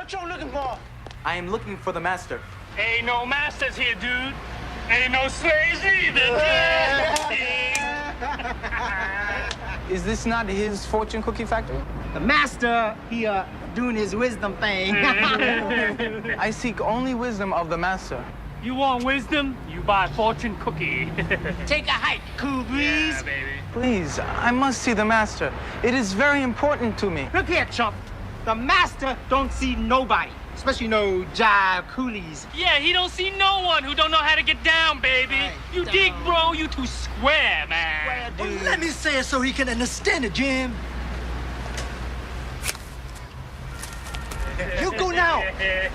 What you looking for? I am looking for the master. Ain't no masters here, dude. Ain't no slaves either. Is this not his fortune cookie factory? The master, he doing his wisdom thing. I seek only wisdom of the master. You want wisdom? You buy fortune cookie. Take a hike, cool breeze. Yeah, baby. Please, I must see the master. It is very important to me. Look here, chump. The master don't see nobody, especially no jive coolies. Yeah, he don't see no one who don't know how to get down, baby. Right You down. dig, bro? You too square, man. Well, dude. Let me say it so he can understand it, Jim. You go now.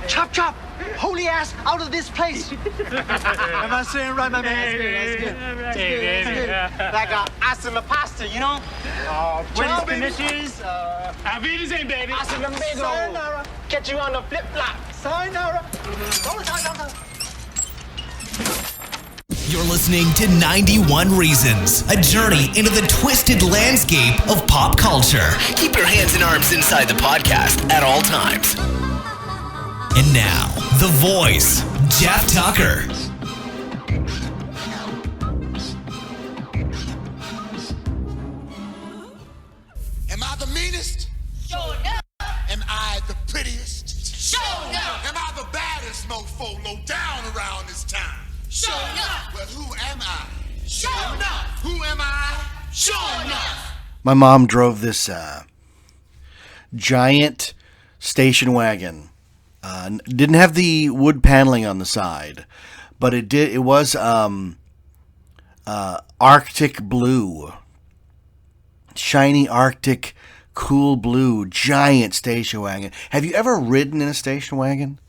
Chop, chop. Holy ass out of this place. Am I saying right, my man? That's good. That's good. That's good. Like asima pasta, you know? Ciao, Buenos baby. finishes. Avisen, baby. Sayonara. Catch you on the flip-flop. Sayonara. You're listening to 91 Reasons, a journey into the twisted landscape of pop culture. Keep your hands and arms inside the podcast at all times. And now, the voice, Jeff Tucker. Am I the meanest? Sho'Nuff. Am I the prettiest? Sho'Nuff. Am I the baddest mofo low down around this town? Sho'Nuff. Well, who am I? Sho'Nuff. Who am I? Sho'Nuff. My mom drove this giant station wagon. Didn't have the wood paneling on the side, but it did. It was Arctic blue, shiny Arctic, cool blue, giant station wagon. Have you ever ridden in a station wagon?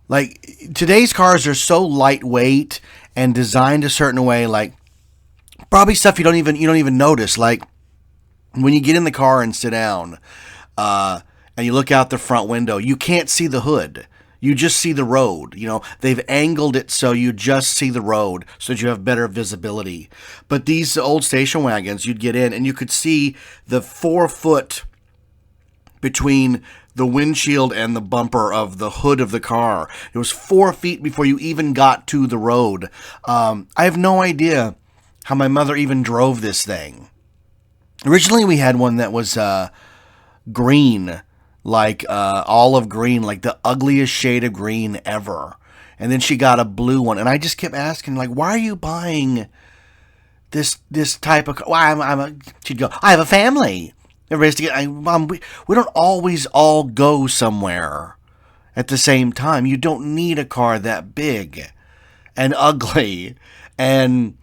Like, today's cars are so lightweight and designed a certain way, like probably stuff you don't even notice. Like when you get in the car and sit down, and you look out the front window, you can't see the hood. You just see the road. You know, they've angled it so you just see the road so that you have better visibility. But these old station wagons, you'd get in and you could see the 4 foot between the windshield and the bumper of the hood of the car. It was 4 feet before you even got to the road. I have no idea how my mother even drove this thing. Originally, we had one that was green, like olive green, like the ugliest shade of green ever. And then she got a blue one, and I just kept asking, like, why are you buying this type of car? Well, she'd go, I have a family. Everybody's together. Mom, we don't always all go somewhere at the same time. You don't need a car that big and ugly and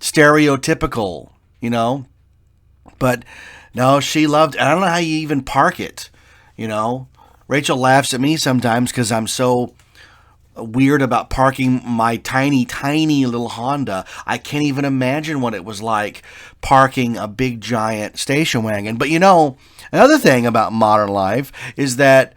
stereotypical, you know? But no, she loved, I don't know how you even park it, you know? Rachel laughs at me sometimes because I'm so weird about parking my tiny, tiny little Honda. I can't even imagine what it was like parking a big, giant station wagon. But you know, another thing about modern life is that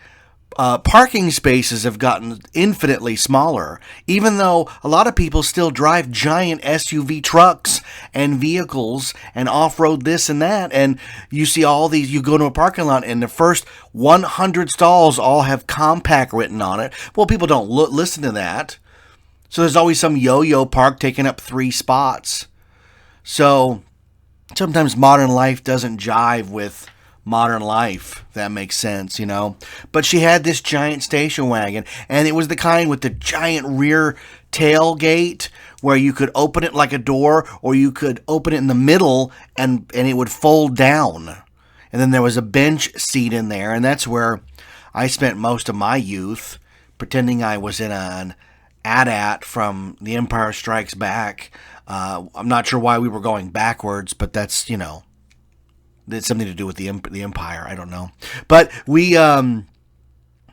parking spaces have gotten infinitely smaller, even though a lot of people still drive giant SUV trucks and vehicles and off-road this and that. And you see all these, you go to a parking lot and the first 100 stalls all have compact written on it. Well, people don't listen to that. So there's always some yo-yo park taking up 3 spots. So sometimes modern life doesn't jive with modern life, if that makes sense, you know. But she had this giant station wagon, and it was the kind with the giant rear tailgate where you could open it like a door, or you could open it in the middle and it would fold down. And then there was a bench seat in there, and that's where I spent most of my youth, pretending I was in an AT-AT from The Empire Strikes Back. I'm not sure why we were going backwards, but that's, you know, it's something to do with the Empire. I don't know. But we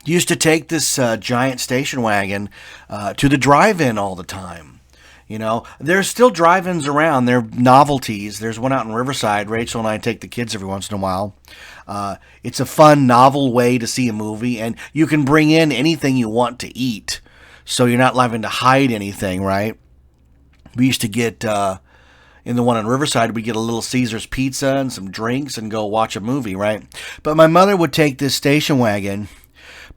used to take this giant station wagon to the drive-in all the time. You know, there's still drive-ins around. They're novelties. There's one out in Riverside. Rachel and I take the kids every once in a while. It's a fun, novel way to see a movie, and you can bring in anything you want to eat, so you're not having to hide anything, right? We used to get... in the one in Riverside, we get a little Caesar's pizza and some drinks and go watch a movie, right? But my mother would take this station wagon,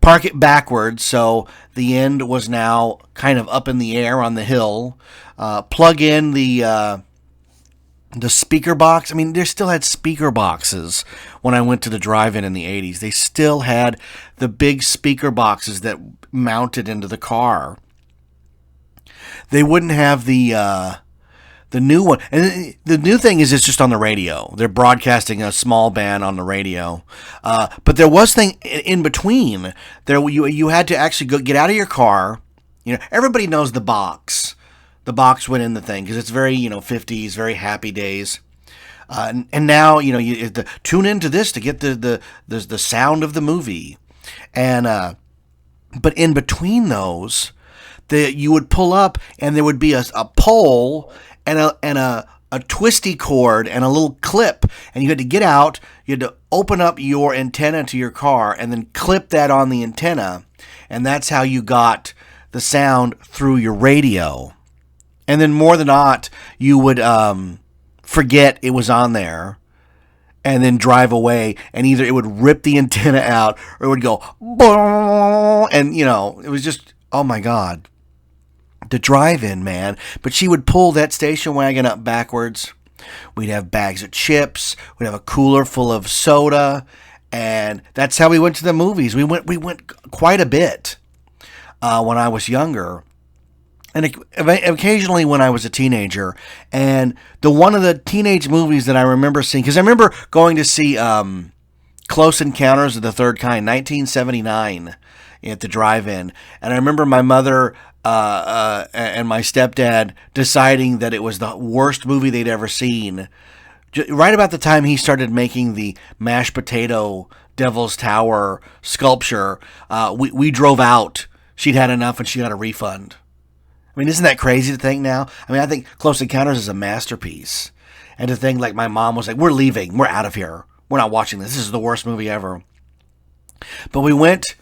park it backwards, so the end was now kind of up in the air on the hill. Plug in the speaker box. I mean, they still had speaker boxes when I went to the drive-in in the 80s. They still had the big speaker boxes that mounted into the car. They wouldn't have the new one. And the new thing is it's just on the radio. They're broadcasting a small band on the radio. But there was thing in between. You had to actually get out of your car. You know, everybody knows the box. The box went in the thing because it's very, 50s, very happy days. And now, you have to tune into this to get the sound of the movie. And but in between those, you would pull up and there would be a pole and a twisty cord and a little clip, and you had to get out. You had to open up your antenna to your car and then clip that on the antenna, and that's how you got the sound through your radio. And then more than not, you would forget it was on there and then drive away, and either it would rip the antenna out or it would go boom, and it was just, oh my God. The drive-in, man. But she would pull that station wagon up backwards. We'd have bags of chips. We'd have a cooler full of soda, and that's how we went to the movies. We went quite a bit when I was younger, and occasionally when I was a teenager. And one of the teenage movies that I remember seeing, because I remember going to see Close Encounters of the Third Kind, 1979, at the drive-in, and I remember my mother and my stepdad deciding that it was the worst movie they'd ever seen. Right about the time he started making the mashed potato Devil's Tower sculpture, we drove out. She'd had enough and she got a refund. I mean, isn't that crazy to think now? I mean, I think Close Encounters is a masterpiece. And to think, like, my mom was like, we're leaving. We're out of here. We're not watching this. This is the worst movie ever. But we went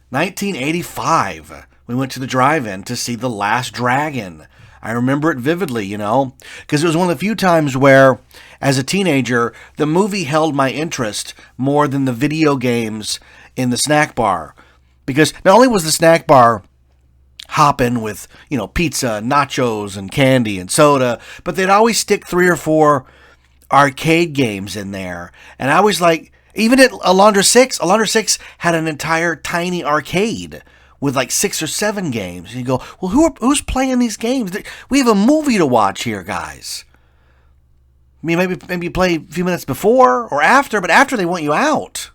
1985. We went to the drive-in to see The Last Dragon. I remember it vividly, because it was one of the few times where, as a teenager, the movie held my interest more than the video games in the snack bar. Because not only was the snack bar hopping with, pizza, nachos, and candy and soda, but they'd always stick 3 or 4 arcade games in there. And I was like, even at Alondra 6 had an entire tiny arcade with like 6 or 7 games. And you go, well, who's playing these games? We have a movie to watch here, guys. I mean, maybe play a few minutes before or after, but after they want you out.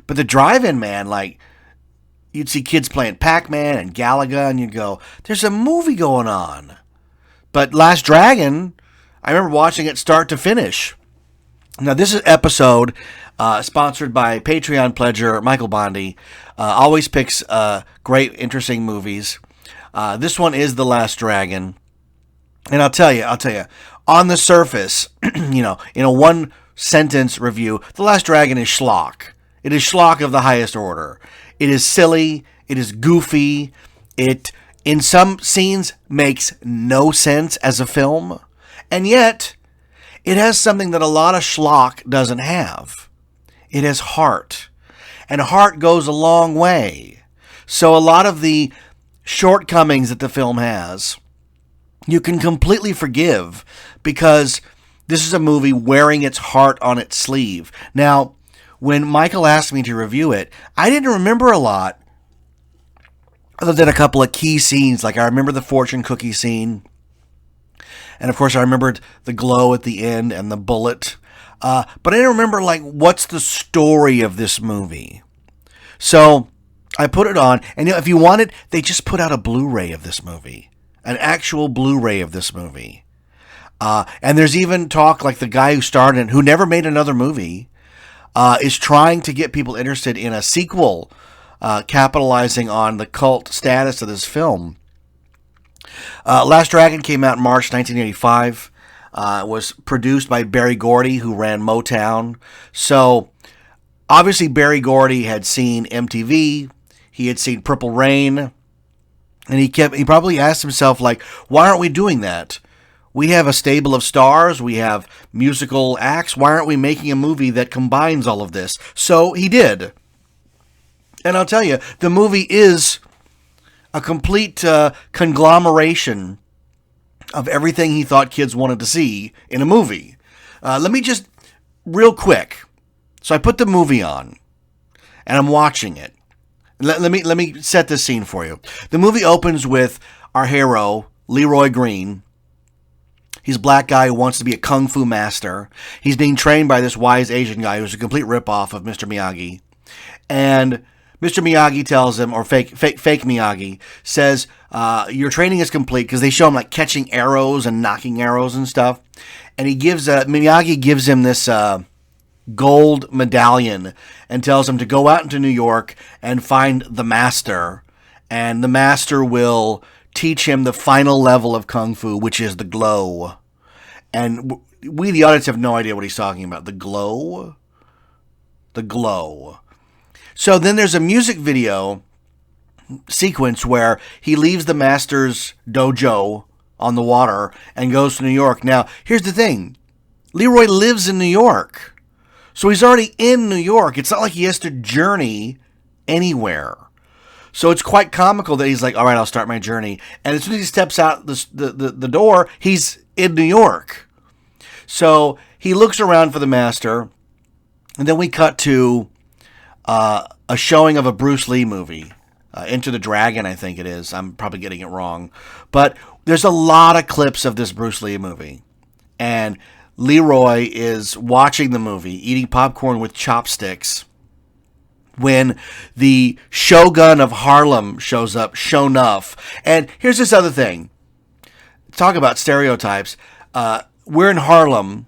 But the drive-in, man, like, you'd see kids playing Pac-Man and Galaga, and you'd go, there's a movie going on. But Last Dragon, I remember watching it start to finish. Now, this is episode sponsored by Patreon pledger Michael Bondi. Always picks great, interesting movies. This one is The Last Dragon. And I'll tell you, on the surface, in a one-sentence review, The Last Dragon is schlock. It is schlock of the highest order. It is silly. It is goofy. It, in some scenes, makes no sense as a film. And yet, it has something that a lot of schlock doesn't have. It has heart. And heart goes a long way. So a lot of the shortcomings that the film has, you can completely forgive because this is a movie wearing its heart on its sleeve. Now, when Michael asked me to review it, I didn't remember a lot other than a couple of key scenes. Like I remember the fortune cookie scene. And of course I remembered the glow at the end and the bullet. But I didn't remember, like, what's the story of this movie. So I put it on. And if you wanted, they just put out a Blu-ray of this movie. An actual Blu-ray of this movie. And there's even talk, like the guy who starred in, who never made another movie, is trying to get people interested in a sequel, capitalizing on the cult status of this film. Last Dragon came out in March 1985. It was produced by Berry Gordy, who ran Motown. So, obviously, Berry Gordy had seen MTV. He had seen Purple Rain. And he probably asked himself, like, why aren't we doing that? We have a stable of stars. We have musical acts. Why aren't we making a movie that combines all of this? So he did. And I'll tell you, the movie is a complete conglomeration of everything he thought kids wanted to see in a movie. Let me just, real quick. So I put the movie on, and I'm watching it. Let me set this scene for you. The movie opens with our hero, Leroy Green. He's a black guy who wants to be a kung fu master. He's being trained by this wise Asian guy who's a complete ripoff of Mr. Miyagi. And Mr. Miyagi tells him, or fake Miyagi, says, your training is complete, because they show him like catching arrows and knocking arrows and stuff. And Miyagi gives him this gold medallion and tells him to go out into New York and find the master. And the master will teach him the final level of kung fu, which is the glow. And we, the audience, have no idea what he's talking about. The glow? The glow. So then there's a music video sequence where he leaves the master's dojo on the water and goes to New York. Now, here's the thing. Leroy lives in New York. So he's already in New York. It's not like he has to journey anywhere. So it's quite comical that he's like, all right, I'll start my journey. And as soon as he steps out the door, he's in New York. So he looks around for the master. And then we cut to a showing of a Bruce Lee movie. Enter the Dragon, I think it is. I'm probably getting it wrong. But there's a lot of clips of this Bruce Lee movie. And Leroy is watching the movie, eating popcorn with chopsticks, when the Shogun of Harlem shows up, Sho'Nuff. And here's this other thing. Talk about stereotypes. We're in Harlem,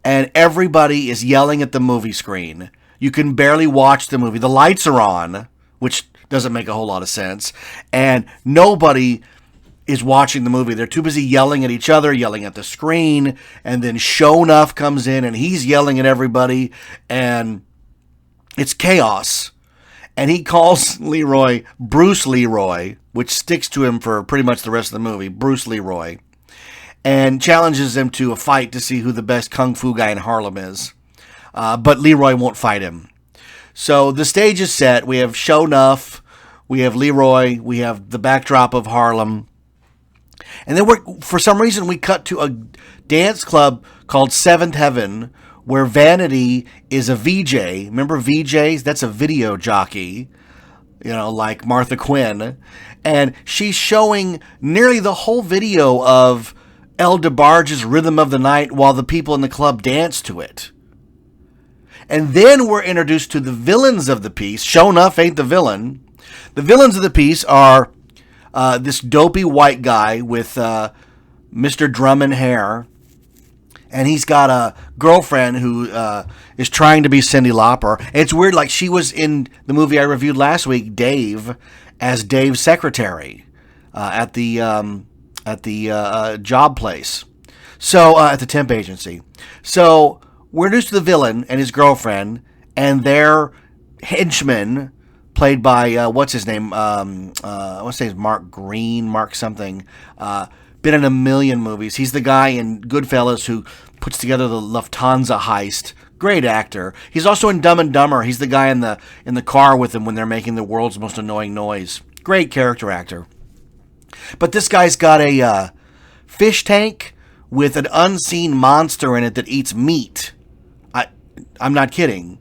and everybody is yelling at the movie screen. You can barely watch the movie. The lights are on, which doesn't make a whole lot of sense. And nobody is watching the movie. They're too busy yelling at each other, yelling at the screen. And then Sho'Nuff comes in, and he's yelling at everybody. And it's chaos. And he calls Leroy Bruce Leroy, which sticks to him for pretty much the rest of the movie, Bruce Leroy, and challenges him to a fight to see who the best kung fu guy in Harlem is. But Leroy won't fight him. So the stage is set. We have Sho'Nuff, we have Leroy, we have the backdrop of Harlem. And then for some reason we cut to a dance club called Seventh Heaven, where Vanity is a VJ. Remember VJs? That's a video jockey, like Martha Quinn. And she's showing nearly the whole video of El DeBarge's Rhythm of the Night while the people in the club dance to it. And then we're introduced to the villains of the piece. Sho'Nuff ain't the villain. The villains of the piece are this dopey white guy with Mr. Drummond hair. And he's got a girlfriend who is trying to be Cyndi Lauper. It's weird, like she was in the movie I reviewed last week, Dave, as Dave's secretary at the job place. So at the temp agency. So we're introduced to the villain and his girlfriend and their henchman, played by what's his name? I want to say it's Mark Green, Mark something. Been in a million movies. He's the guy in Goodfellas who puts together the Lufthansa heist. Great actor. He's also in Dumb and Dumber. He's the guy in the car with them when they're making the world's most annoying noise. Great character actor. But this guy's got a fish tank with an unseen monster in it that eats meat. I'm not kidding.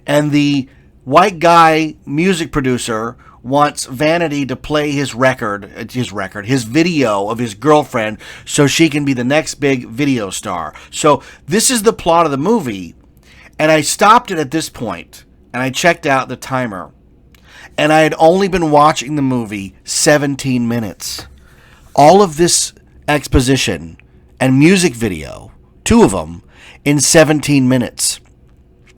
And the white guy music producer wants Vanity to play his video of his girlfriend so she can be the next big video star. So this is the plot of the movie. And I stopped it at this point and I checked out the timer. And I had only been watching the movie 17 minutes. All of this exposition and music video, two of them, in 17 minutes.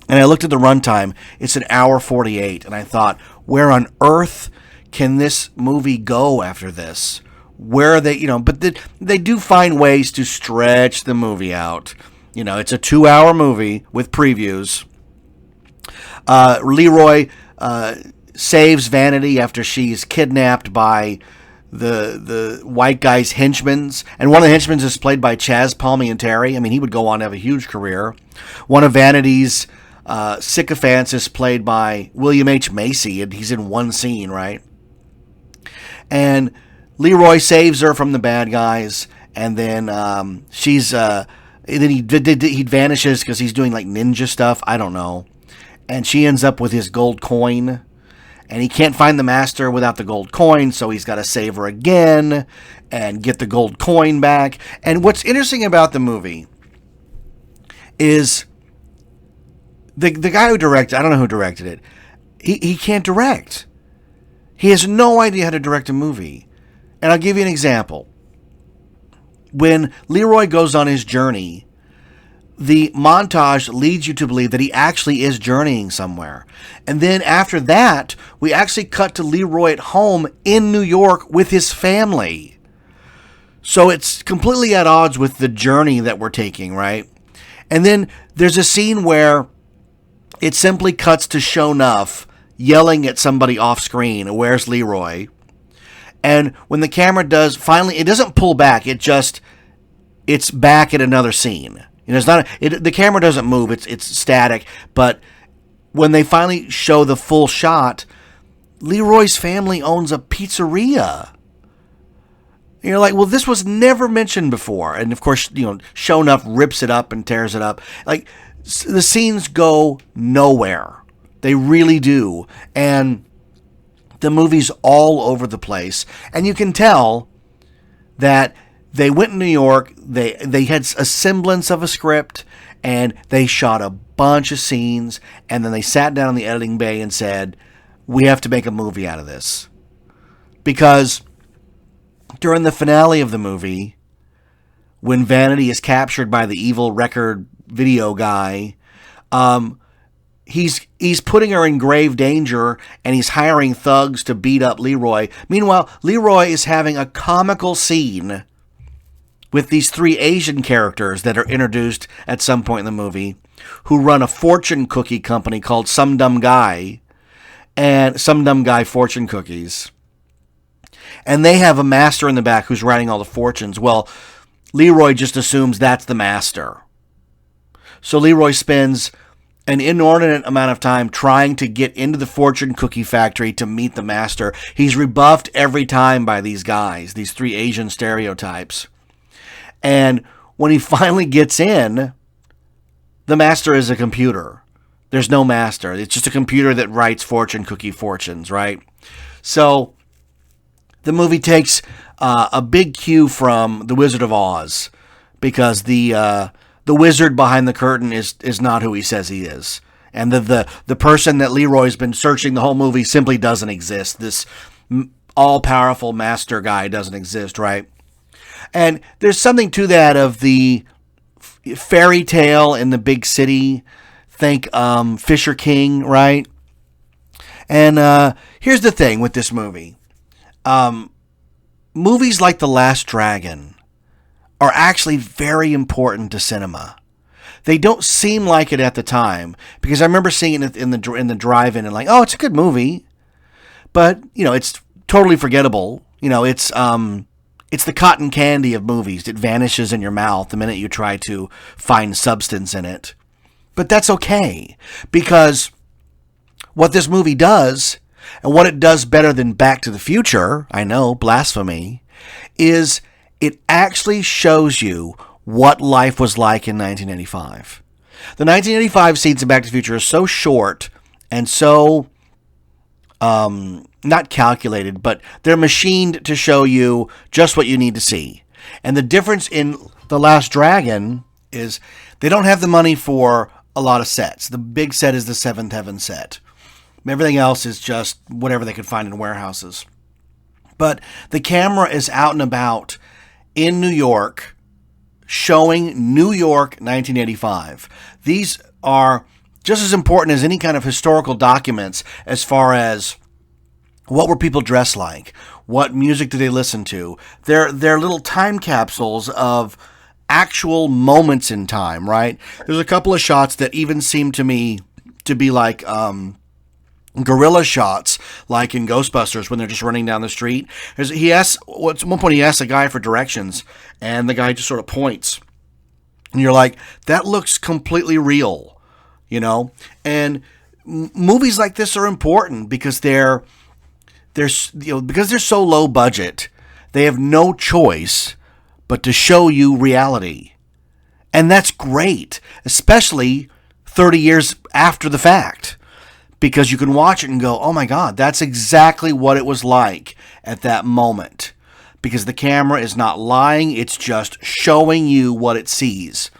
And I looked at the runtime. It's an hour 48. And I thought, where on earth can this movie go after this? Where are they, but they do find ways to stretch the movie out. It's a 2-hour movie with previews. Leroy saves Vanity after she's kidnapped by the white guy's henchmen. And one of the henchmen is played by Chaz Palminteri. I mean, he would go on to have a huge career. One of Vanity's Sycophants is played by William H. Macy, and he's in one scene, right? And Leroy saves her from the bad guys, and then he vanishes because he's doing like ninja stuff. I don't know. And she ends up with his gold coin, and he can't find the master without the gold coin, so he's got to save her again and get the gold coin back. And what's interesting about the movie is the guy who directed, I don't know who directed it, he can't direct. He has no idea how to direct a movie. And I'll give you an example. When Leroy goes on his journey, the montage leads you to believe that he actually is journeying somewhere. And then after that, we actually cut to Leroy at home in New York with his family. So it's completely at odds with the journey that we're taking, right? And then there's a scene where it simply cuts to Sho'Nuff yelling at somebody off screen, "Where's Leroy?" And when the camera does, finally, it doesn't pull back. It's back at another scene. You know, the camera doesn't move. It's static. But when they finally show the full shot, Leroy's family owns a pizzeria. You're like, well, this was never mentioned before. And of course, Sho'Nuff rips it up and tears it up. Like, the scenes go nowhere. They really do. And the movie's all over the place. And you can tell that they went to New York, they had a semblance of a script, and they shot a bunch of scenes, and then they sat down in the editing bay and said, we have to make a movie out of this. Because during the finale of the movie, when Vanity is captured by the evil record video guy, he's putting her in grave danger, and he's hiring thugs to beat up Leroy. Meanwhile, Leroy is having a comical scene with these three Asian characters that are introduced at some point in the movie, who run a fortune cookie company called Some Dumb Guy Fortune Cookies. And they have a master in the back who's writing all the fortunes. Well, Leroy just assumes that's the master. So Leroy spends an inordinate amount of time trying to get into the fortune cookie factory to meet the master. He's rebuffed every time by these guys, these three Asian stereotypes. And when he finally gets in, the master is a computer. There's no master. It's just a computer that writes fortune cookie fortunes, right? So the movie takes a big cue from The Wizard of Oz, because the wizard behind the curtain is not who he says he is. And the person that Leroy's been searching the whole movie simply doesn't exist. This all-powerful master guy doesn't exist, right? And there's something to that of the fairy tale in the big city. Think Fisher King, right? And here's the thing with this movie. Movies like The Last Dragon are actually very important to cinema. They don't seem like it at the time, because I remember seeing it in the drive-in and like, oh, it's a good movie, but it's totally forgettable. It's the cotton candy of movies. It vanishes in your mouth the minute you try to find substance in it. But that's okay, because what this movie does, and what it does better than Back to the Future, I know, blasphemy, is it actually shows you what life was like in 1985. The 1985 scenes in Back to the Future are so short and so not calculated, but they're machined to show you just what you need to see. And the difference in The Last Dragon is they don't have the money for a lot of sets. The big set is the Seventh Heaven set. Everything else is just whatever they could find in warehouses. But the camera is out and about in New York, showing New York 1985. These are just as important as any kind of historical documents as far as what were people dressed like, what music did they listen to. They're little time capsules of actual moments in time, right? There's a couple of shots that even seem to me to be like guerrilla shots, like in Ghostbusters when they're just running down the street. At one point he asks a guy for directions, and the guy just sort of points. And you're like, that looks completely real. you know? And movies like this are important because they're because they're so low budget, they have no choice but to show you reality. And that's great, especially 30 years after the fact, because you can watch it and go, oh my God, that's exactly what it was like at that moment. Because the camera is not lying, it's just showing you what it sees.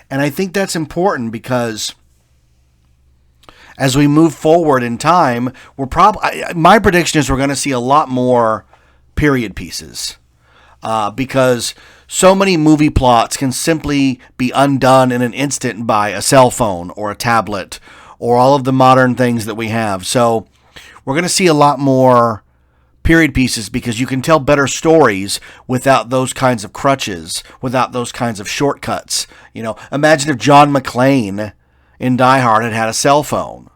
And I think that's important because as we move forward in time, my prediction is we're going to see a lot more period pieces. Because so many movie plots can simply be undone in an instant by a cell phone or a tablet or all of the modern things that we have. So we're going to see a lot more period pieces because you can tell better stories without those kinds of crutches, without those kinds of shortcuts. You know, imagine if John McClane in Die Hard had a cell phone.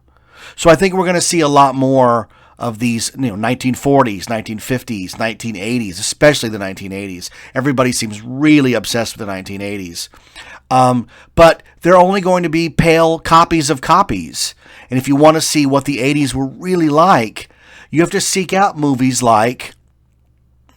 So I think we're going to see a lot more of these, 1940s, 1950s, 1980s, especially the 1980s. Everybody seems really obsessed with the 1980s. But they're only going to be pale copies of copies. And if you want to see what the 80s were really like, you have to seek out movies like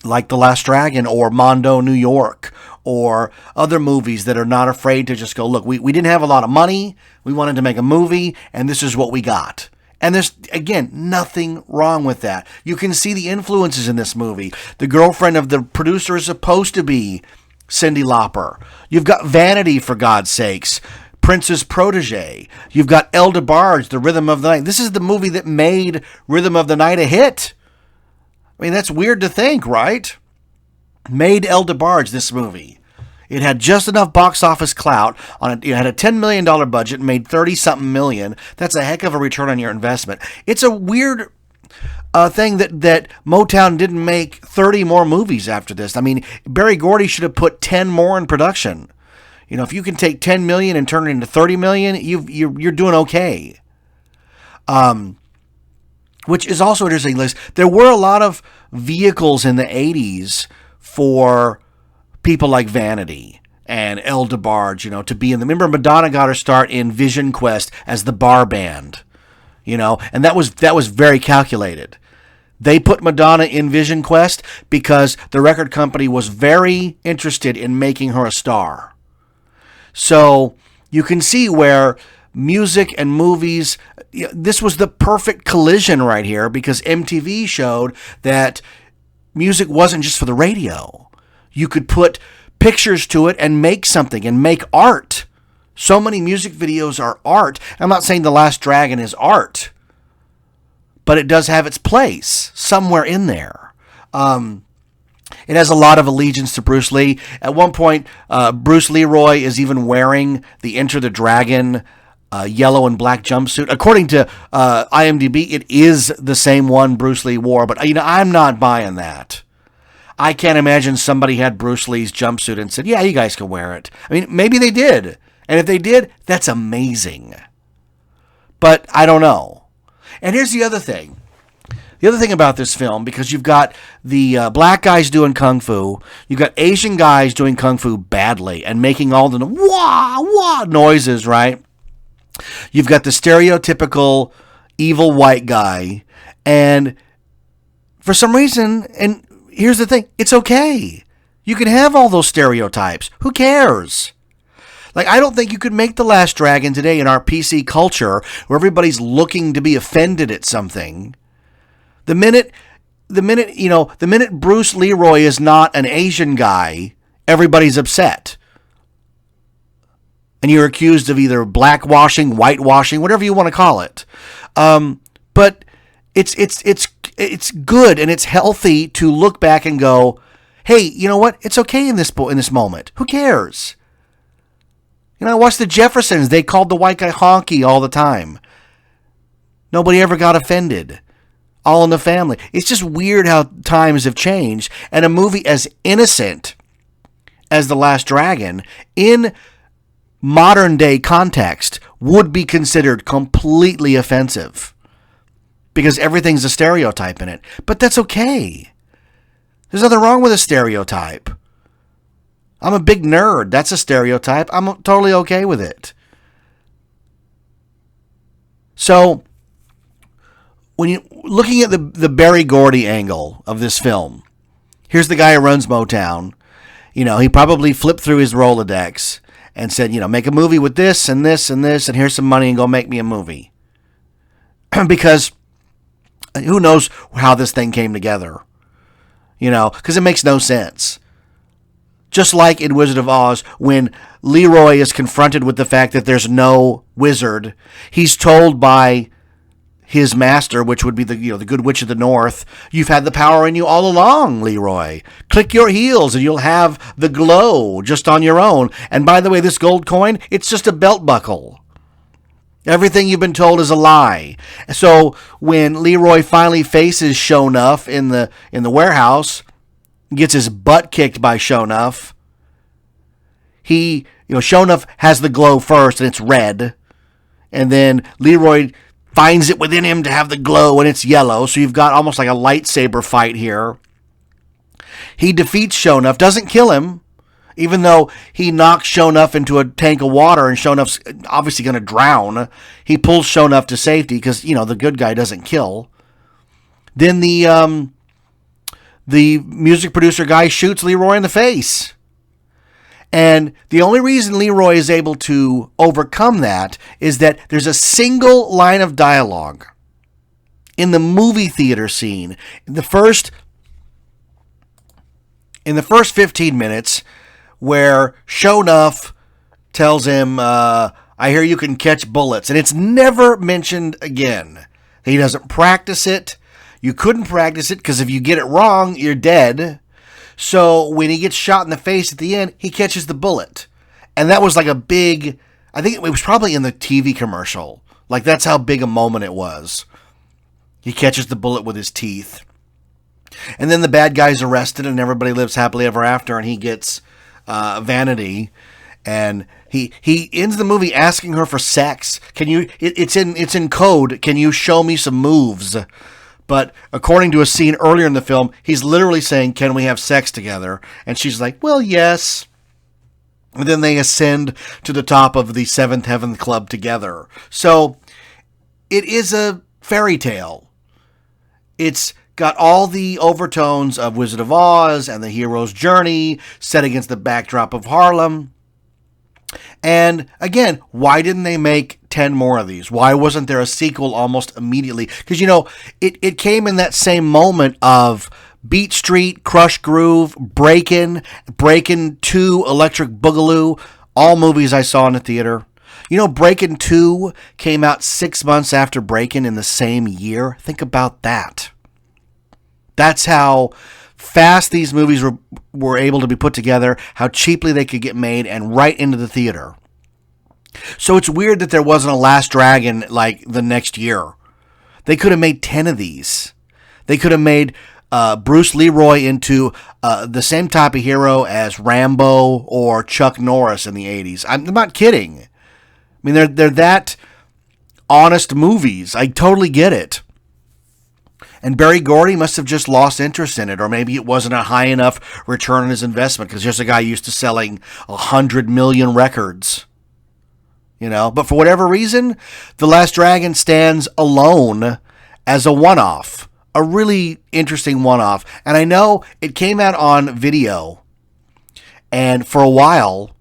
The Last Dragon or Mondo, New York, or other movies that are not afraid to just go, look, we didn't have a lot of money, we wanted to make a movie, and this is what we got. And there's, again, nothing wrong with that. You can see the influences in this movie. The girlfriend of the producer is supposed to be Cyndi Lauper. You've got Vanity, for God's sakes, Prince's protege. You've got El DeBarge, The Rhythm of the Night. This is the movie that made Rhythm of the Night a hit. I mean, that's weird to think, right? Made El DeBarge, this movie. It had just enough box office clout on it. It had a $10 million budget and made 30-something million. That's a heck of a return on your investment. It's a weird thing that Motown didn't make 30 more movies after this. I mean, Berry Gordy should have put 10 more in production. You know, if you can take 10 million and turn it into 30 million, you're doing okay. Which is also interesting, Liz. There were a lot of vehicles in the 80s for people like Vanity and El DeBarge, to be in the... Remember, Madonna got her start in Vision Quest as the bar band, and that was very calculated. They put Madonna in Vision Quest because the record company was very interested in making her a star. So you can see where music and movies... This was the perfect collision right here because MTV showed that music wasn't just for the radio. You could put pictures to it and make something and make art. So many music videos are art. I'm not saying The Last Dragon is art, but it does have its place somewhere in there. It has a lot of allegiance to Bruce Lee. At one point, Bruce Leroy is even wearing the Enter the Dragon yellow and black jumpsuit. According to IMDb, it is the same one Bruce Lee wore, but I'm not buying that. I can't imagine somebody had Bruce Lee's jumpsuit and said, yeah, you guys can wear it. I mean, maybe they did. And if they did, that's amazing. But I don't know. And here's the other thing. The other thing about this film, because you've got the black guys doing kung fu, you've got Asian guys doing kung fu badly and making all the wah, wah noises, right? You've got the stereotypical evil white guy. And for some reason, and here's the thing, it's okay. You can have all those stereotypes. Who cares? Like, I don't think you could make The Last Dragon today in our PC culture where everybody's looking to be offended at something. The minute Bruce Leroy is not an Asian guy, everybody's upset. And you're accused of either blackwashing, whitewashing, whatever you want to call it. But it's good and it's healthy to look back and go, hey, you know what? It's okay in this moment. Who cares? I watched the Jeffersons. They called the white guy honky all the time. Nobody ever got offended. All in the Family. It's just weird how times have changed. And a movie as innocent as The Last Dragon, in modern day context, would be considered completely offensive. Because everything's a stereotype in it. But that's okay. There's nothing wrong with a stereotype. I'm a big nerd. That's a stereotype. I'm totally okay with it. So, when you looking at the Berry Gordy angle of this film, here's the guy who runs Motown. He probably flipped through his Rolodex and said, make a movie with this and this and this, and here's some money and go make me a movie. Because who knows how this thing came together? Because it makes no sense. Just like in Wizard of Oz, when Leroy is confronted with the fact that there's no wizard, he's told by his master, which would be the Good Witch of the North, you've had the power in you all along, Leroy. Click your heels and you'll have the glow just on your own. And by the way, this gold coin, it's just a belt buckle. Everything you've been told is a lie. So when Leroy finally faces Sho'Nuff in the warehouse, gets his butt kicked by Sho'Nuff, Sho'Nuff has the glow first and it's red. And then Leroy finds it within him to have the glow and it's yellow. So you've got almost like a lightsaber fight here. He defeats Sho'Nuff, doesn't kill him, even though he knocks Sho'Nuff into a tank of water and Sho'Nuff's obviously going to drown. He pulls Sho'Nuff to safety because, the good guy doesn't kill. Then the music producer guy shoots Leroy in the face. And the only reason Leroy is able to overcome that is that there's a single line of dialogue in the movie theater scene. In the first 15 minutes, where Sho'Nuff tells him, I hear you can catch bullets. And it's never mentioned again. He doesn't practice it. You couldn't practice it because if you get it wrong, you're dead. So when he gets shot in the face at the end, he catches the bullet. And that was like a big, I think it was probably in the TV commercial. Like that's how big a moment it was. He catches the bullet with his teeth. And then the bad guy's arrested and everybody lives happily ever after and he gets Vanity. And he ends the movie asking her for sex. It's in code. Can you show me some moves? But according to a scene earlier in the film, he's literally saying, can we have sex together? And she's like, well, yes. And then they ascend to the top of the Seventh Heaven Club together. So it is a fairy tale. It's got all the overtones of Wizard of Oz and the hero's journey set against the backdrop of Harlem. And again, why didn't they make 10 more of these? Why wasn't there a sequel almost immediately? Because, it came in that same moment of Beat Street, Crush Groove, Breakin', 2, Electric Boogaloo, all movies I saw in the theater. Breakin' 2 came out 6 months after Breakin' in the same year. Think about that. That's how fast these movies were able to be put together, how cheaply they could get made, and right into the theater. So it's weird that there wasn't a Last Dragon like the next year. They could have made 10 of these. They could have made Bruce Leroy into the same type of hero as Rambo or Chuck Norris in the 80s. I'm not kidding. I mean, they're that honest movies. I totally get it. And Berry Gordy must have just lost interest in it, or maybe it wasn't a high enough return on his investment, because here's a guy used to selling 100 million records. But for whatever reason, The Last Dragon stands alone as a one-off, a really interesting one-off. And I know it came out on video, and for a while,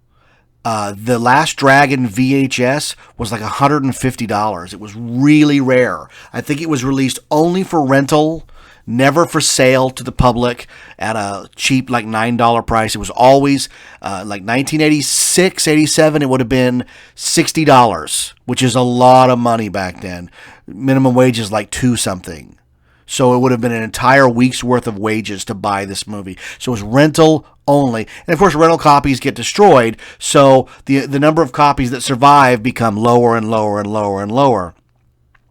The Last Dragon VHS was like $150. It was really rare. I think it was released only for rental, never for sale to the public at a cheap like $9 price. It was always like 1986, 87, it would have been $60, which is a lot of money back then. Minimum wage is like $2 something. So it would have been an entire week's worth of wages to buy this movie. So it was rental only. And of course, rental copies get destroyed. So the number of copies that survive become lower and lower and lower and lower.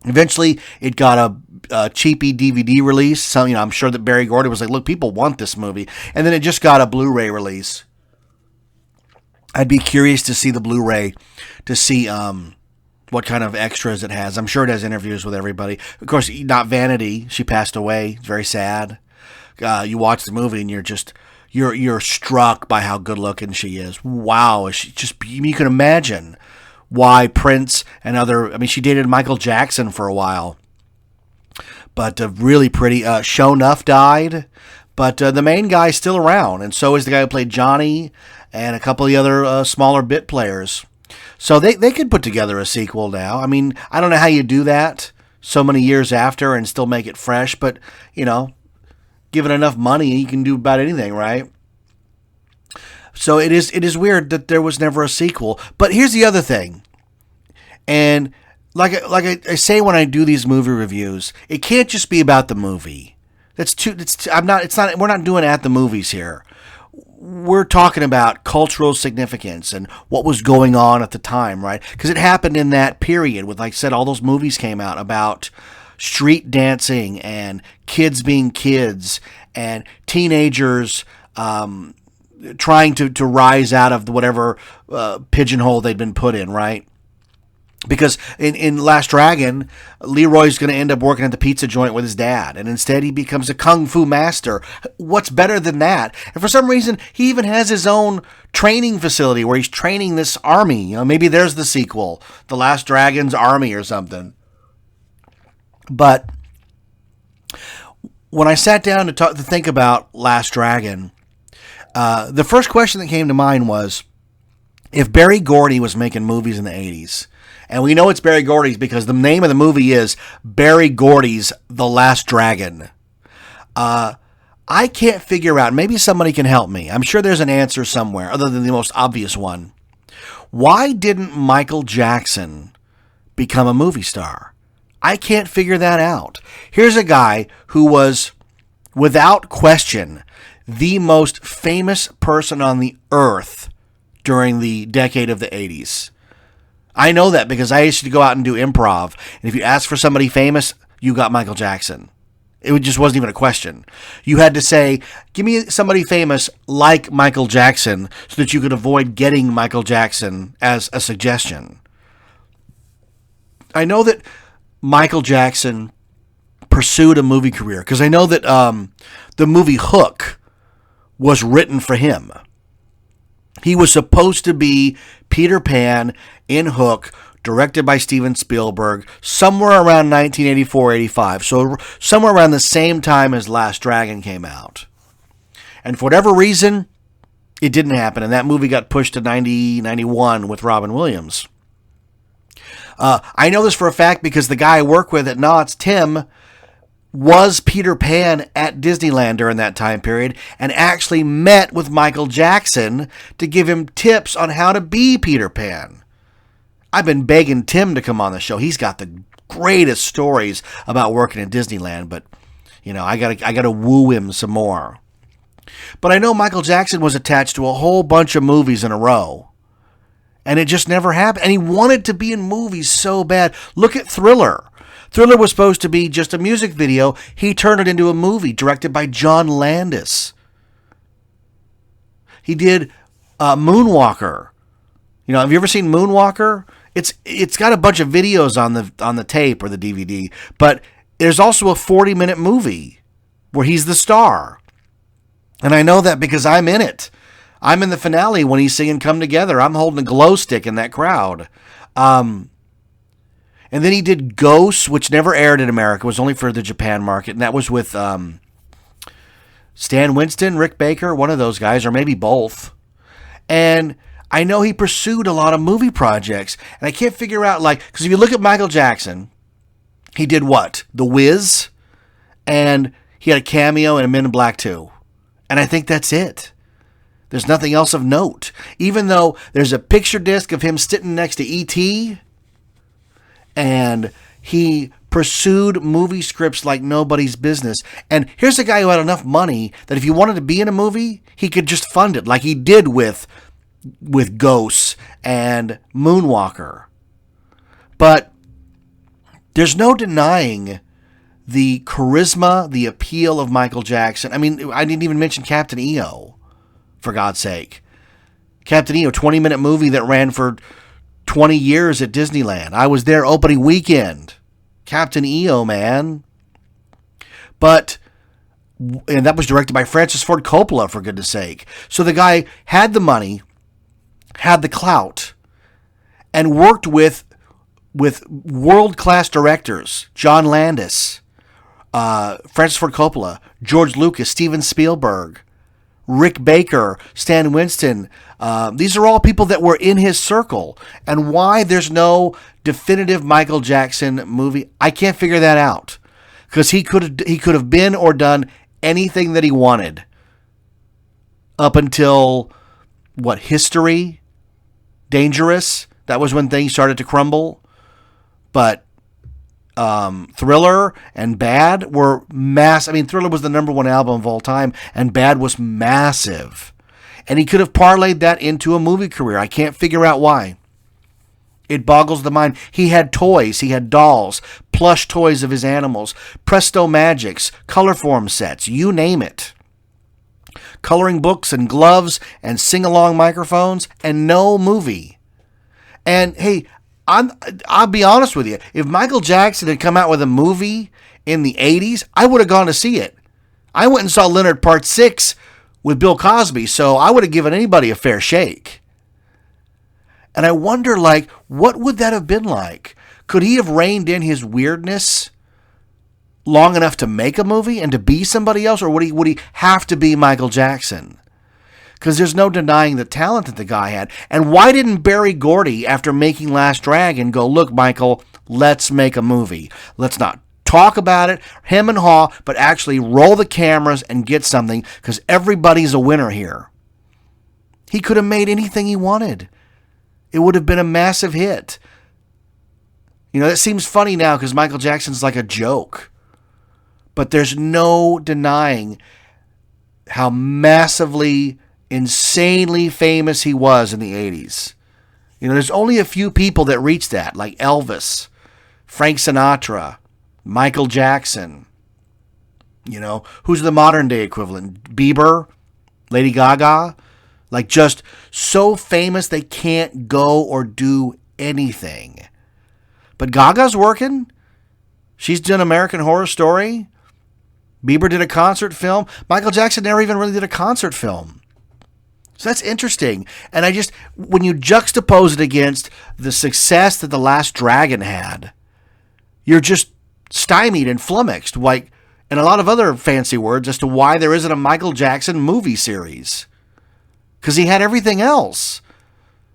Eventually, it got a cheapy DVD release. So, I'm sure that Berry Gordy was like, look, people want this movie. And then it just got a Blu-ray release. I'd be curious to see the Blu-ray to see what kind of extras it has. I'm sure it has interviews with everybody. Of course, not Vanity. She passed away. It's very sad. You watch the movie and you're struck by how good looking she is. Wow, you can imagine why Prince and other, I mean, she dated Michael Jackson for a while. But really pretty. Sho'Nuff died, but the main guy's still around, and so is the guy who played Johnny and a couple of the other smaller bit players. So they could put together a sequel now. I mean, I don't know how you do that so many years after and still make it fresh, but, you know, given enough money, you can do about anything, right? So it is weird that there was never a sequel. But here's the other thing, and like I say when I do these movie reviews, it can't just be about the movie. We're not doing at the movies here. We're talking about cultural significance and what was going on at the time, right? Because it happened in that period with, like I said, all those movies came out about street dancing and kids being kids and teenagers trying to rise out of whatever pigeonhole they'd been put in, right? Because in Last Dragon, Leroy's going to end up working at the pizza joint with his dad, and instead he becomes a kung fu master. What's better than that? And for some reason, he even has his own training facility where he's training this army. You know, maybe there's the sequel, The Last Dragon's Army or something. But when I sat down to think about Last Dragon, the first question that came to mind was, if Berry Gordy was making movies in the 80s, and we know it's Berry Gordy's because the name of the movie is Berry Gordy's The Last Dragon. I can't figure out, maybe somebody can help me. I'm sure there's an answer somewhere other than the most obvious one. Why didn't Michael Jackson become a movie star? I can't figure that out. Here's a guy who was, without question, the most famous person on the earth during the decade of the 80s. I know that because I used to go out and do improv. And if you asked for somebody famous, you got Michael Jackson. It just wasn't even a question. You had to say, give me somebody famous like Michael Jackson so that you could avoid getting Michael Jackson as a suggestion. I know that Michael Jackson pursued a movie career because I know that the movie Hook was written for him. He was supposed to be Peter Pan in Hook, directed by Steven Spielberg, somewhere around 1984-85. So somewhere around the same time as Last Dragon came out. And for whatever reason, it didn't happen. And that movie got pushed to 91 with Robin Williams. I know this for a fact because the guy I work with at Knott's, Tim, was Peter Pan at Disneyland during that time period and actually met with Michael Jackson to give him tips on how to be Peter Pan. I've been begging Tim to come on the show. He's got the greatest stories about working at Disneyland, but you know, I gotta woo him some more. But I know Michael Jackson was attached to a whole bunch of movies in a row. And it just never happened. And he wanted to be in movies so bad. Look at Thriller. Thriller was supposed to be just a music video. He turned it into a movie directed by John Landis. He did Moonwalker. You know, have you ever seen Moonwalker? It's got a bunch of videos on the tape or the DVD, but there's also a 40-minute movie where he's the star. And I know that because I'm in it. I'm in the finale when he's singing Come Together. I'm holding a glow stick in that crowd. And then he did Ghosts, which never aired in America. It was only for the Japan market. And that was with Stan Winston, Rick Baker, one of those guys, or maybe both. And I know he pursued a lot of movie projects. And I can't figure out, because if you look at Michael Jackson, he did what? The Wiz, and he had a cameo in Men in Black 2. And I think that's it. There's nothing else of note. Even though there's a picture disc of him sitting next to E.T., and he pursued movie scripts like nobody's business. And here's a guy who had enough money that if he wanted to be in a movie, he could just fund it, like he did with Ghosts and Moonwalker. But there's no denying the charisma, the appeal of Michael Jackson. I mean, I didn't even mention Captain EO, for God's sake. Captain EO, 20-minute movie that ran for 20 years at Disneyland. I was there opening weekend. Captain EO, man. And that was directed by Francis Ford Coppola, for goodness sake. So the guy had the money, had the clout, and worked with world-class directors, John Landis, Francis Ford Coppola, George Lucas, Steven Spielberg, Rick Baker, Stan Winston. These are all people that were in his circle. And why there's no definitive Michael Jackson movie, I can't figure that out. Because he could have been or done anything that he wanted up until, History? Dangerous? That was when things started to crumble. But Thriller and Bad were massive. I mean, Thriller was the number one album of all time, and Bad was massive. And he could have parlayed that into a movie career. I can't figure out why. It boggles the mind. He had toys. He had dolls, plush toys of his animals, Presto Magics, Colorform sets, you name it. Coloring books and gloves and sing-along microphones, and no movie. And hey, I'll be honest with you. If Michael Jackson had come out with a movie in the 80s, I would have gone to see it. I went and saw Leonard Part 6 with Bill Cosby, so I would have given anybody a fair shake. And I wonder, what would that have been like? Could he have reined in his weirdness long enough to make a movie and to be somebody else? Or would he have to be Michael Jackson? Because there's no denying the talent that the guy had. And why didn't Berry Gordy, after making Last Dragon, go, look, Michael, let's make a movie. Let's not talk about it, him and Haw, but actually roll the cameras and get something, because everybody's a winner here. He could have made anything he wanted. It would have been a massive hit. That seems funny now because Michael Jackson's like a joke. But there's no denying how massively, insanely famous he was in the 80s. There's only a few people that reached that, like Elvis, Frank Sinatra, Michael Jackson. Who's the modern day equivalent? Bieber? Lady Gaga? Just so famous they can't go or do anything. But Gaga's working. She's done American Horror Story. Bieber did a concert film. Michael Jackson never even really did a concert film. So that's interesting. And when you juxtapose it against the success that The Last Dragon had, you're just stymied and flummoxed, and a lot of other fancy words as to why there isn't a Michael Jackson movie series. Because he had everything else.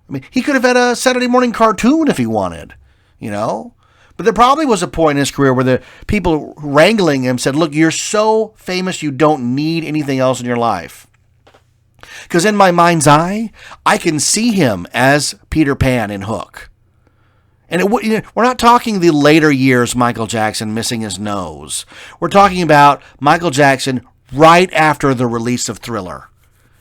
I mean, he could have had a Saturday morning cartoon if he wanted, But there probably was a point in his career where the people wrangling him said, look, you're so famous you don't need anything else in your life. Because in my mind's eye, I can see him as Peter Pan in Hook. And we're not talking the later years Michael Jackson missing his nose. We're talking about Michael Jackson right after the release of Thriller.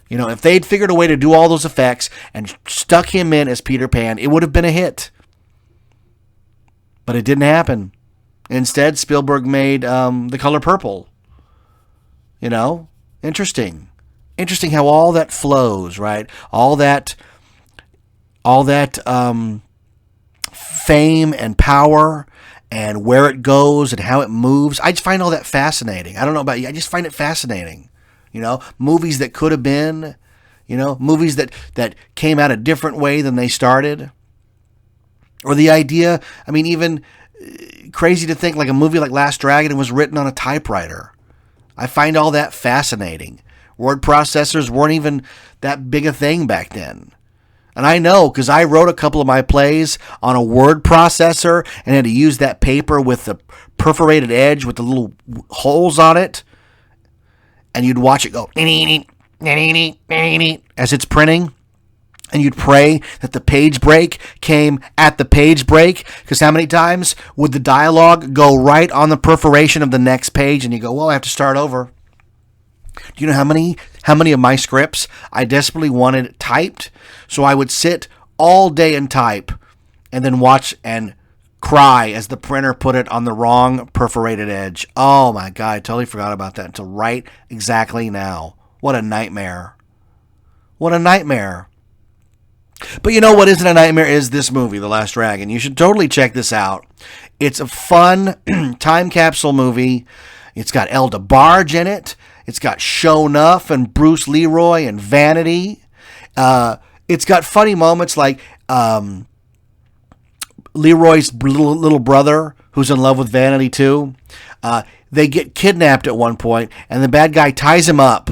If they'd figured a way to do all those effects and stuck him in as Peter Pan, it would have been a hit. But it didn't happen. Instead, Spielberg made The Color Purple. Interesting. Interesting how all that flows, right? All that fame and power and where it goes and how it moves. I just find all that fascinating. I don't know about you. I just find it fascinating. Movies that could have been, movies that came out a different way than they started. Or the idea, even crazy to think like a movie like Last Dragon was written on a typewriter. I find all that fascinating. Word processors weren't even that big a thing back then. And I know because I wrote a couple of my plays on a word processor and had to use that paper with the perforated edge with the little holes on it. And you'd watch it go as it's printing. And you'd pray that the page break came at the page break. Because how many times would the dialogue go right on the perforation of the next page? And you go, well, I have to start over. Do you know how many of my scripts I desperately wanted typed? So I would sit all day and type and then watch and cry as the printer put it on the wrong perforated edge. Oh my God, I totally forgot about that until right exactly now. What a nightmare. What a nightmare. But you know what isn't a nightmare is this movie, The Last Dragon. You should totally check this out. It's a fun time capsule movie. It's got El DeBarge in it. It's got Sho'Nuff and Bruce Leroy and Vanity. It's got funny moments like Leroy's little brother, who's in love with Vanity too. They get kidnapped at one point, and the bad guy ties him up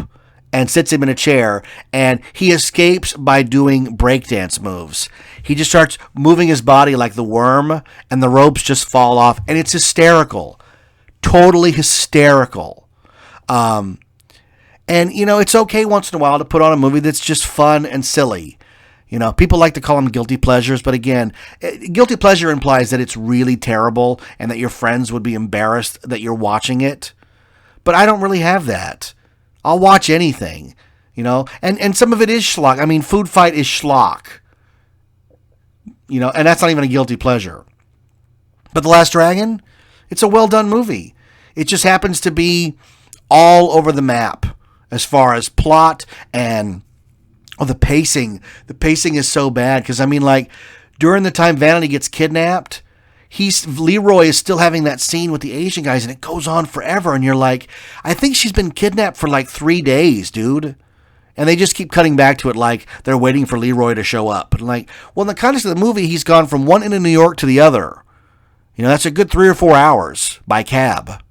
and sits him in a chair, and he escapes by doing breakdance moves. He just starts moving his body like the worm, and the ropes just fall off, and it's hysterical. Totally hysterical. And, it's okay once in a while to put on a movie that's just fun and silly. People like to call them guilty pleasures, but again, guilty pleasure implies that it's really terrible and that your friends would be embarrassed that you're watching it. But I don't really have that. I'll watch anything, and some of it is schlock. I mean, Food Fight is schlock, and that's not even a guilty pleasure. But The Last Dragon, it's a well-done movie. It just happens to be all over the map as far as plot and the pacing. The pacing is so bad because, during the time Vanity gets kidnapped, Leroy is still having that scene with the Asian guys, and it goes on forever. And you're like, I think she's been kidnapped for 3 days, dude. And they just keep cutting back to it like they're waiting for Leroy to show up. And in the context of the movie, he's gone from one end of New York to the other. That's a good 3 or 4 hours by cab.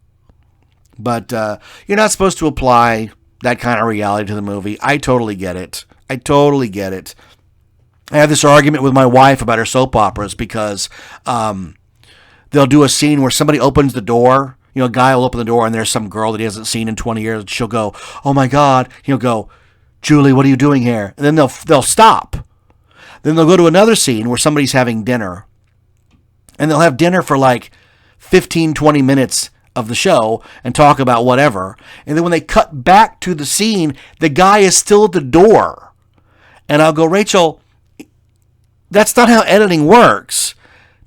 But you're not supposed to apply that kind of reality to the movie. I totally get it. I have this argument with my wife about her soap operas because they'll do a scene where somebody opens the door. A guy will open the door and there's some girl that he hasn't seen in 20 years. And she'll go, "Oh my God." He'll go, "Julie, what are you doing here?" And then they'll stop. Then they'll go to another scene where somebody's having dinner. And they'll have dinner for 15, 20 minutes of the show and talk about whatever. And then when they cut back to the scene, the guy is still at the door. And I'll go, "Rachel, that's not how editing works.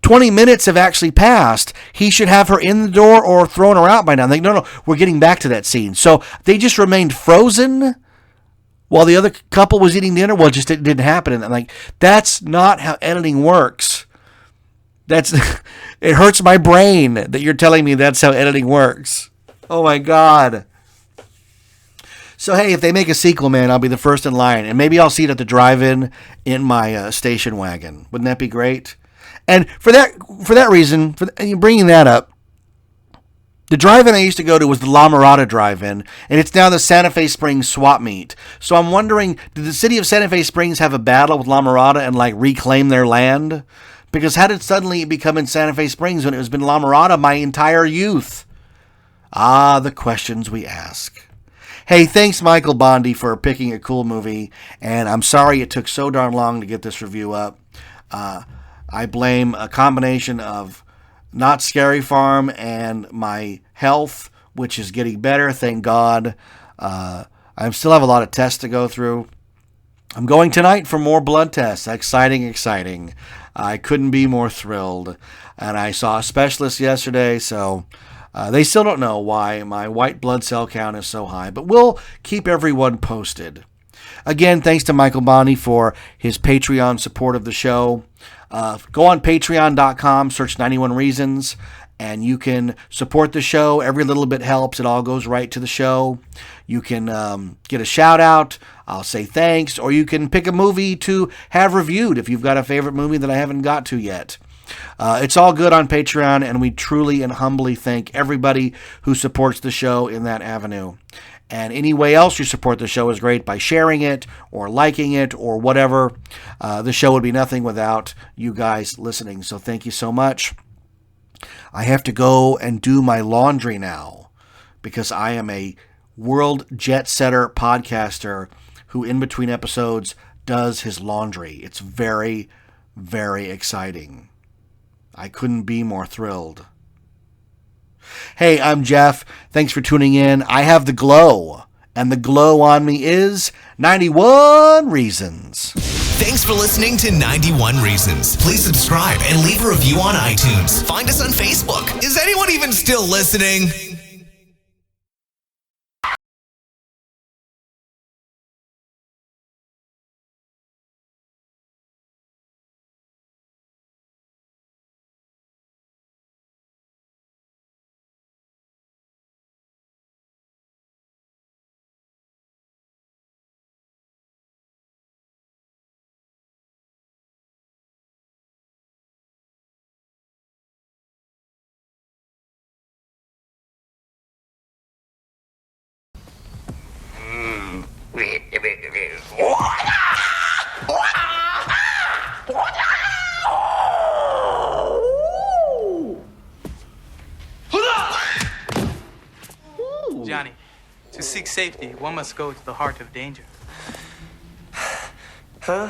20 minutes have actually passed. He should have her in the door or thrown her out by now." And they go, "No, we're getting back to that scene." So they just remained frozen while the other couple was eating dinner. Well, it just didn't happen. And I'm like, that's not how editing works. It hurts my brain that you're telling me that's how editing works. Oh my God. So hey, if they make a sequel, man, I'll be the first in line, and maybe I'll see it at the drive-in in my station wagon. Wouldn't that be great? And for that reason, bringing that up, the drive-in I used to go to was the La Mirada drive-in, and it's now the Santa Fe Springs swap meet. So I'm wondering, did the city of Santa Fe Springs have a battle with La Mirada and reclaim their land? Because how did suddenly it become in Santa Fe Springs when it was been La Mirada my entire youth? The questions we ask. Hey, thanks, Michael Bondi, for picking a cool movie, and I'm sorry it took so darn long to get this review up. I blame a combination of not Scary Farm and my health, which is getting better, thank God. I still have a lot of tests to go through. I'm going tonight for more blood tests. Exciting. I couldn't be more thrilled. And I saw a specialist yesterday, so they still don't know why my white blood cell count is so high, but we'll keep everyone posted. Again, thanks to Michael Bondi for his Patreon support of the show. Go on patreon.com, search 91 Reasons, and you can support the show. Every little bit helps. It all goes right to the show. You can get a shout out. I'll say thanks, or you can pick a movie to have reviewed if you've got a favorite movie that I haven't got to yet. It's all good on Patreon, and we truly and humbly thank everybody who supports the show in that avenue. And any way else you support the show is great by sharing it or liking it or whatever. The show would be nothing without you guys listening. So thank you so much. I have to go and do my laundry now because I am a world jet setter podcaster who in between episodes does his laundry. It's very, very exciting. I couldn't be more thrilled. Hey, I'm Jeff. Thanks for tuning in. I have the glow, and the glow on me is 91 Reasons. Thanks for listening to 91 Reasons. Please subscribe and leave a review on iTunes. Find us on Facebook. Is anyone even still listening? Johnny, to seek safety, one must go to the heart of danger. Huh?